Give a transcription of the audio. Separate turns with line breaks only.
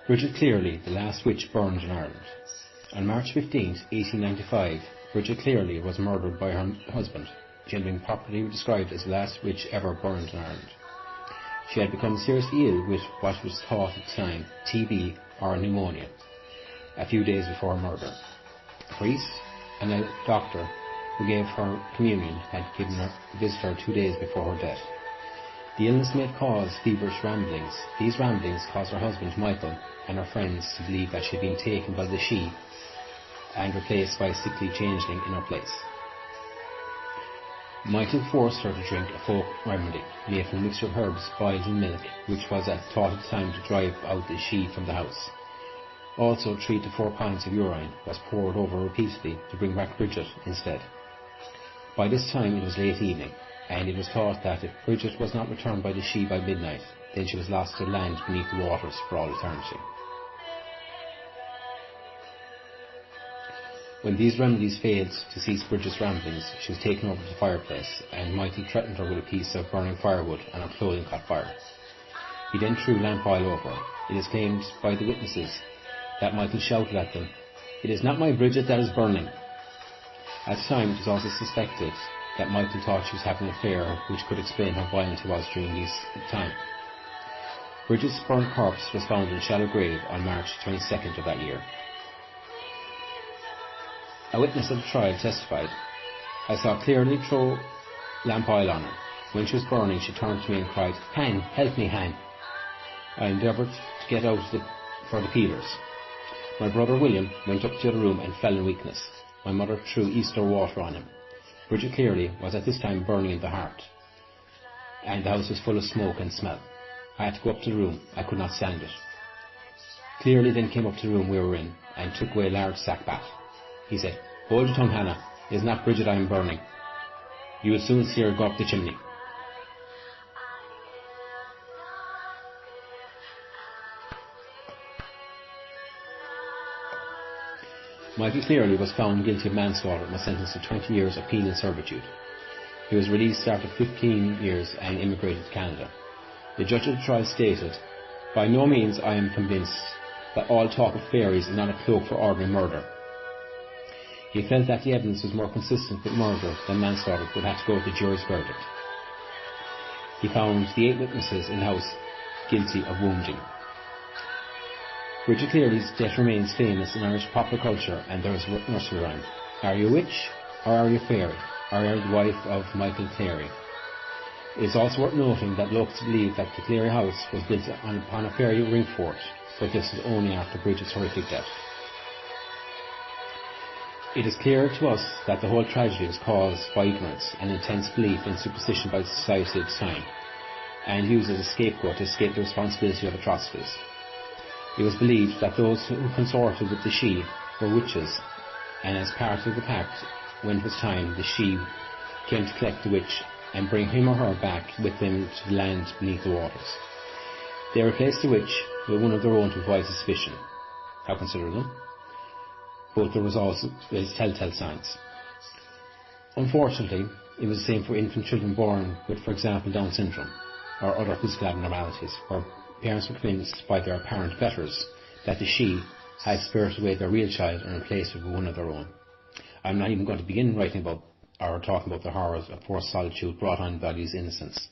Bridget Clearly, the last witch burned in Ireland. On March 15, 1895, Bridget Clearly was murdered by her husband. She had been popularly described as the last witch ever burned in Ireland. She had become seriously ill with what was thought at the time TB or pneumonia, a few days before her murder. A priest and a doctor who gave her communion had visited her 2 days before her death. The illness may have caused feverish ramblings. These ramblings caused her husband Michael and her friends to believe that she had been taken by the she and replaced by a sickly changeling in her place. Michael forced her to drink a folk remedy made from a mixture of herbs boiled in milk, which was thought at the time to drive out the she from the house. Also 3 to 4 pints of urine was poured over repeatedly to bring back Bridget instead. By this time it was late evening, and it was thought that if Bridget was not returned by the she by midnight, then she was lost to land beneath the waters for all eternity. When these remedies failed to cease Bridget's ramblings, she was taken over to the fireplace, and Michael threatened her with a piece of burning firewood, and her clothing caught fire. He then threw lamp oil over her. It is claimed by the witnesses that Michael shouted at them, "It is not my Bridget that is burning." At the time it was also suspected that Michael thought she was having an affair, which could explain how violent he was during this time. Bridget's burnt corpse was found in a shallow grave on March 22nd of that year. A witness at the trial testified, "I saw Clearly throw lamp oil on her. When she was burning, she turned to me and cried, 'Han, help me, Han.' I endeavoured to get out for the peelers. My brother William went up to the other room and fell in weakness. My mother threw Easter water on him. Bridget Clearly was at this time burning in the heart, and the house was full of smoke and smell. I had to go up to the room. I could not stand it. Clearly then came up to the room we were in and took away a large sack bat. He said, 'Hold your tongue, Hannah. It is not Bridget I am burning. You will soon see her go up the chimney.'" Michael Clearly was found guilty of manslaughter and was sentenced to 20 years of penal servitude. He was released after 15 years and immigrated to Canada. The judge of the trial stated, "By no means I am convinced that all talk of fairies is not a cloak for ordinary murder." He felt that the evidence was more consistent with murder than manslaughter, but had to go with the jury's verdict. He found the 8 witnesses in the house guilty of wounding. Bridget Clearly's death remains famous in Irish popular culture, and there is a nursery rhyme. Are you a witch, or are you a fairy? Or are you the wife of Michael Cleary? It is also worth noting that locals believe that the Cleary house was built upon a fairy ring fort, but this was only after Bridget's horrific death. It is clear to us that the whole tragedy was caused by ignorance and intense belief in superstition by the society at the time, and used as a scapegoat to escape the responsibility of atrocities. It was believed that those who consorted with the she were witches, and as part of the pact, when it was time, the she came to collect the witch and bring him or her back with them to the land beneath the waters. They replaced the witch with one of their own to avoid suspicion. How considerable? But there was also telltale signs. Unfortunately, it was the same for infant children born with, for example, Down syndrome or other physical abnormalities, where parents were convinced by their apparent betters that the she had spirited away their real child and replaced it with one of their own. I'm not even going to begin writing about or talking about the horrors of forced solitude brought on by these innocents.